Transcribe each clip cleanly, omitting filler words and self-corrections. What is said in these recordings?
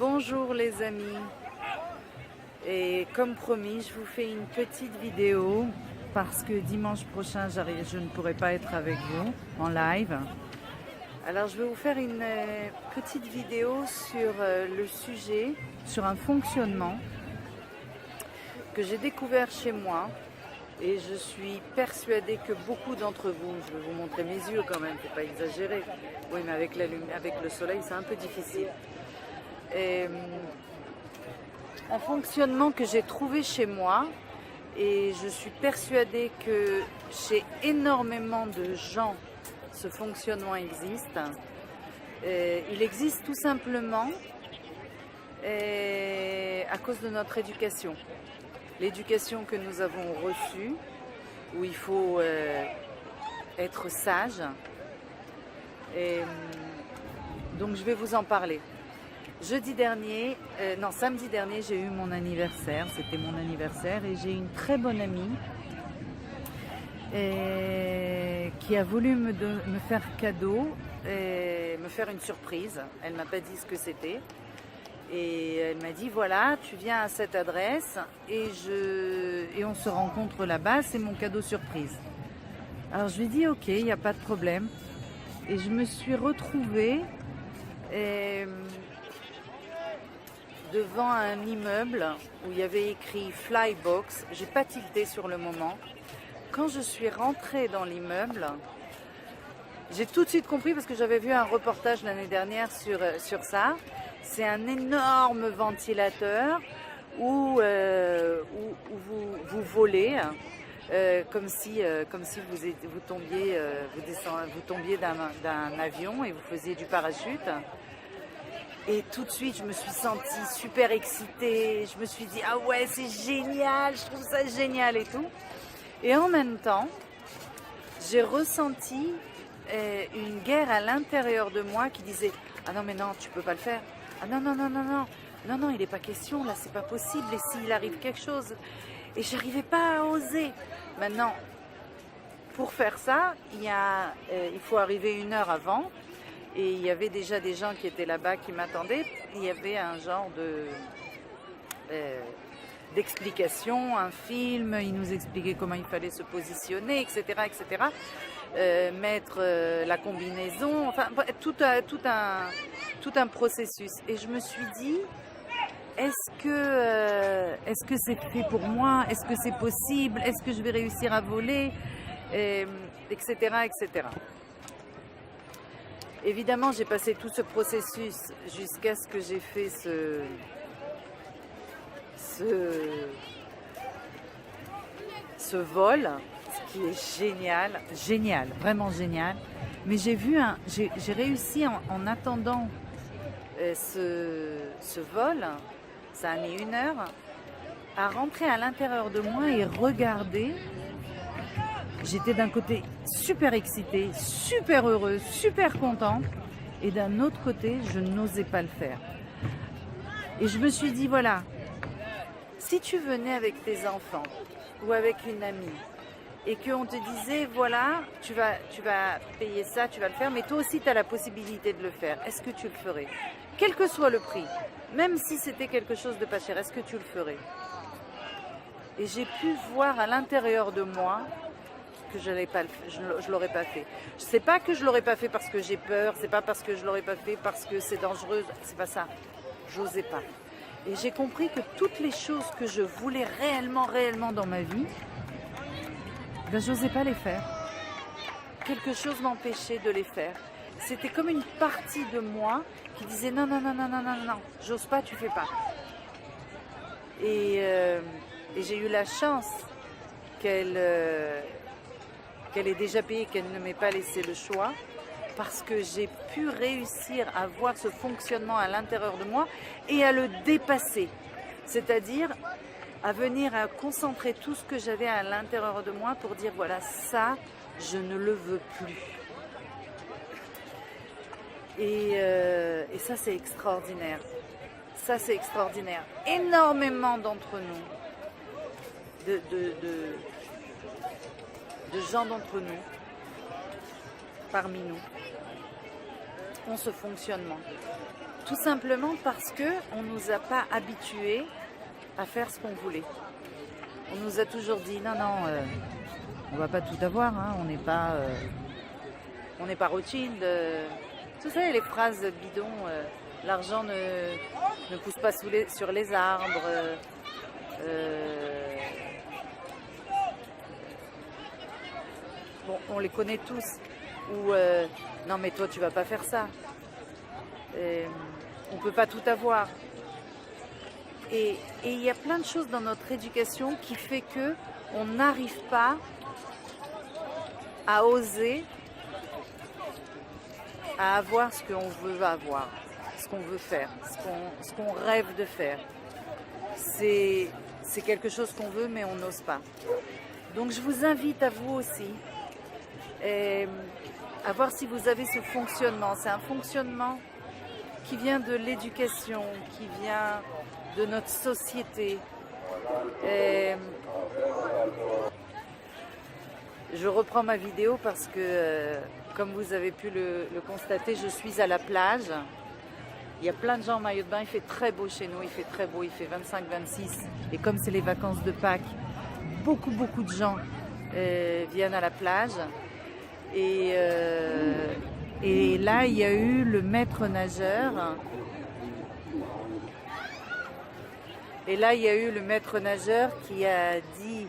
Bonjour les amis, et comme promis je vous fais une petite vidéo parce que dimanche prochain je ne pourrai pas être avec vous en live. Alors je vais vous faire une petite vidéo sur le sujet, sur un fonctionnement que j'ai découvert chez moi et je suis persuadée que beaucoup d'entre vous, je vais vous montrer mes yeux quand même, faut pas exagérer, oui mais avec la lumière, avec le soleil c'est un peu difficile. Et, un fonctionnement que j'ai trouvé chez moi et je suis persuadée que chez énormément de gens ce fonctionnement existe. Il existe tout simplement à cause de notre éducation. L'éducation que nous avons reçue, où il faut être sage. Donc je vais vous en parler. Samedi dernier, j'ai eu mon anniversaire, c'était mon anniversaire et j'ai une très bonne amie qui a voulu me faire cadeau et me faire une surprise. Elle m'a pas dit ce que c'était et elle m'a dit voilà, tu viens à cette adresse et on se rencontre là-bas, c'est mon cadeau surprise. Alors je lui ai dit ok, il n'y a pas de problème et je me suis retrouvée devant un immeuble où il y avait écrit Flybox. J'ai pas tilté sur le moment. Quand je suis rentrée dans l'immeuble, j'ai tout de suite compris parce que j'avais vu un reportage l'année dernière sur ça. C'est un énorme ventilateur où vous volez comme si vous tombiez d'un avion et vous faisiez du parachute. Et tout de suite, je me suis sentie super excitée. Je me suis dit, ah ouais, c'est génial, je trouve ça génial et tout. Et en même temps, j'ai ressenti une guerre à l'intérieur de moi qui disait, ah non mais non, tu peux pas le faire. Ah non, non, non, non, non. Non, non, il n'est pas question, là, c'est pas possible. Et s'il arrive quelque chose? Et j'arrivais pas à oser. Maintenant, pour faire ça, il faut arriver 1 heure avant. Et il y avait déjà des gens qui étaient là-bas qui m'attendaient. Il y avait un genre d'explication, un film. Ils nous expliquaient comment il fallait se positionner, etc., etc. Mettre la combinaison, enfin tout un processus. Et je me suis dit, est-ce que c'est fait pour moi? Est-ce que c'est possible? Est-ce que je vais réussir à voler? Etc., etc. Évidemment, j'ai passé tout ce processus jusqu'à ce que j'ai fait ce vol, ce qui est génial, génial, vraiment génial. Mais j'ai réussi en attendant ce vol, ça a mis 1 heure, à rentrer à l'intérieur de moi et regarder. J'étais d'un côté super excitée, super heureuse, super contente. Et d'un autre côté, je n'osais pas le faire. Et je me suis dit, voilà, si tu venais avec tes enfants ou avec une amie et qu'on te disait, voilà, tu vas payer ça, tu vas le faire, mais toi aussi tu as la possibilité de le faire, est-ce que tu le ferais? Quel que soit le prix, même si c'était quelque chose de pas cher, est-ce que tu le ferais? Et j'ai pu voir à l'intérieur de moi que je l'aurais pas fait. Je sais pas que je l'aurais pas fait parce que j'ai peur, c'est pas parce que je l'aurais pas fait parce que c'est dangereux, c'est pas ça. J'osais pas. Et j'ai compris que toutes les choses que je voulais réellement dans ma vie, ben j'osais pas les faire. Quelque chose m'empêchait de les faire. C'était comme une partie de moi qui disait non, non, non, non, non, non, non, j'ose pas, tu fais pas. Et j'ai eu la chance qu'elle ait déjà payé, qu'elle ne m'ait pas laissé le choix, parce que j'ai pu réussir à voir ce fonctionnement à l'intérieur de moi et à le dépasser. C'est-à-dire à venir à concentrer tout ce que j'avais à l'intérieur de moi pour dire voilà, ça, je ne le veux plus. Et ça, c'est extraordinaire. Ça, c'est extraordinaire. Énormément d'entre nous, de gens d'entre nous, parmi nous, ont ce fonctionnement. Tout simplement parce qu'on ne nous a pas habitués à faire ce qu'on voulait. On nous a toujours dit non, on va pas tout avoir, hein, on n'est pas Rothschild. Tout ça, les phrases bidons, l'argent ne pousse pas sur les arbres. Bon, on les connaît tous. Ou non mais toi tu vas pas faire ça. On peut pas tout avoir. Et il y a plein de choses dans notre éducation qui fait que on n'arrive pas à oser, à avoir ce qu'on veut avoir, ce qu'on veut faire, ce qu'on rêve de faire. C'est quelque chose qu'on veut mais on n'ose pas. Donc je vous invite à vous aussi à voir si vous avez ce fonctionnement. C'est un fonctionnement qui vient de l'éducation, qui vient de notre société. Je reprends ma vidéo parce que, comme vous avez pu le constater, je suis à la plage. Il y a plein de gens en maillot de bain, il fait très beau chez nous, il fait très beau, il fait 25-26. Et comme c'est les vacances de Pâques, beaucoup de gens viennent à la plage. Et là, il y a eu le maître nageur. Et là, il y a eu le maître nageur qui a dit,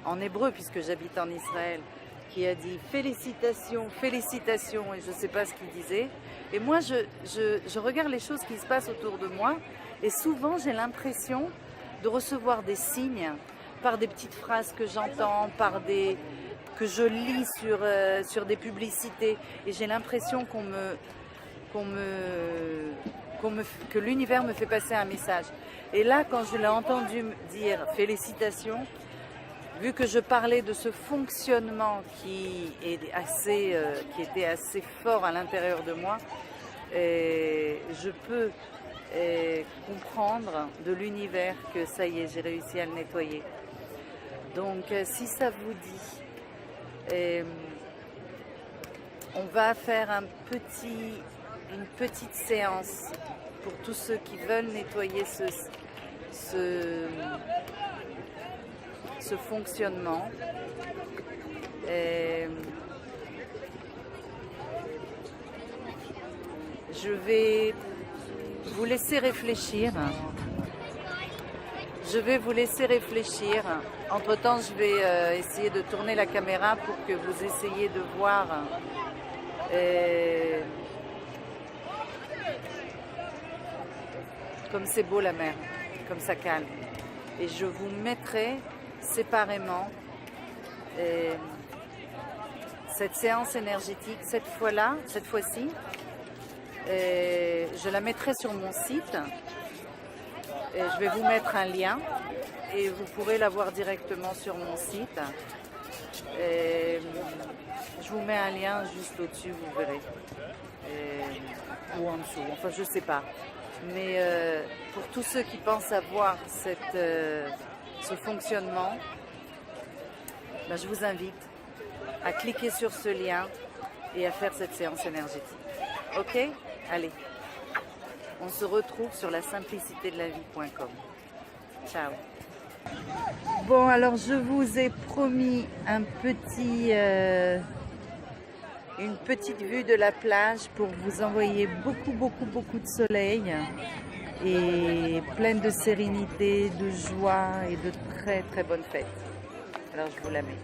en hébreu, puisque j'habite en Israël, qui a dit félicitations, félicitations, et je ne sais pas ce qu'il disait. Et moi, je regarde les choses qui se passent autour de moi, et souvent, j'ai l'impression de recevoir des signes par des petites phrases que j'entends, que je lis sur des publicités, et j'ai l'impression que l'univers me fait passer un message. Et là, quand je l'ai entendu dire félicitations, vu que je parlais de ce fonctionnement qui était assez fort à l'intérieur de moi, je peux comprendre de l'univers que ça y est, j'ai réussi à le nettoyer. Donc, si ça vous dit, on va faire une petite séance pour tous ceux qui veulent nettoyer ce fonctionnement. Je vais vous laisser réfléchir. Entre-temps, je vais essayer de tourner la caméra pour que vous essayiez de voir comme c'est beau la mer, comme ça calme. Et je vous mettrai séparément cette séance énergétique, cette fois-ci, je la mettrai sur mon site. Et je vais vous mettre un lien et vous pourrez la voir directement sur mon site. Je vous mets un lien juste au-dessus, vous verrez. Ou en dessous, enfin je sais pas. Mais pour tous ceux qui pensent avoir ce fonctionnement, ben, je vous invite à cliquer sur ce lien et à faire cette séance énergétique. Ok? Allez, on se retrouve sur la simplicité de la vie.com. Ciao. Bon, alors je vous ai promis une petite vue de la plage pour vous envoyer beaucoup de soleil et pleine de sérénité, de joie et de très bonnes fêtes. Alors je vous la mets.